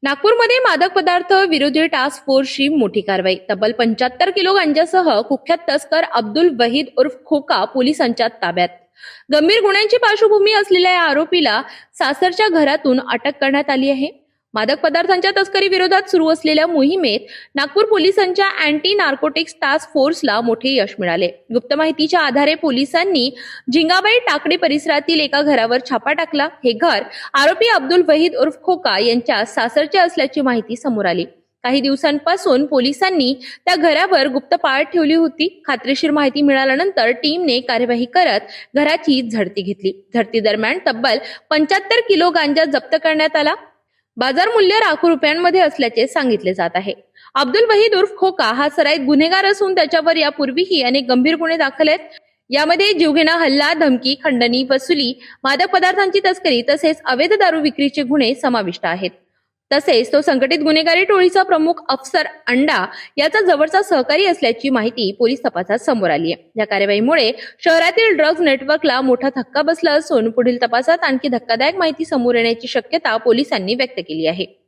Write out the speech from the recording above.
नागपूरमध्ये मादक पदार्थ विरोधी टास्क फोर्सची मोठी कारवाई. तब्बल 75 किलो गांजासह कुख्यात तस्कर अब्दुल वहीद उर्फ खोका पोलिसांच्या ताब्यात. गंभीर गुन्ह्यांची पार्श्वभूमी असलेल्या या आरोपीला सासरच्या घरातून अटक करण्यात आली आहे. मादक पदार्थांच्या तस्करी विरोधात सुरू असलेल्या मोहिमेत नागपूर पोलिसांच्या अँटी नार्कोटिक्स टास्क फोर्सला मोठे यश मिळाले. गुप्त माहितीच्या आधारे पोलिसांनी झिंगाबाई टाकडी परिसरातील एका घरावर छापा टाकला. हे घर आरोपी अब्दुल वहीद उर्फ खोका यांच्या सासरचे असल्याची माहिती समोर आली. काही दिवसांपासून पोलिसांनी त्या घरावर गुप्त पाळत ठेवली होती. खात्रीशीर माहिती मिळाल्यानंतर टीमने कार्यवाही करत घराची झडती घेतली. झडती दरम्यान तब्बल 75 किलो गांजा जप्त करण्यात आला. बाजार मूल्य लाखो रुपयांमध्ये असल्याचे सांगितले जात आहे. अब्दुल वहीद उर्फ खोका हा सराईत गुन्हेगार असून त्याच्यावर यापूर्वीही अनेक गंभीर गुन्हे दाखल आहेत. यामध्ये जीवघेणा हल्ला, धमकी, खंडणी, वसुली, मादक पदार्थांची तस्करी तसेच अवैध दारू विक्रीचे गुन्हे समाविष्ट आहेत. तसेच तो संघटित गुन्हेगारी टोळीचा प्रमुख अफसर अंडा याचा जवळचा सहकारी असल्याची माहिती पोलीस तपासात समोर आली आहे. या कारवाईमुळे शहरातील ड्रग्ज नेटवर्कला मोठा धक्का बसला असून पुढील तपासात आणखी धक्कादायक माहिती समोर येण्याची शक्यता पोलिसांनी व्यक्त केली आहे.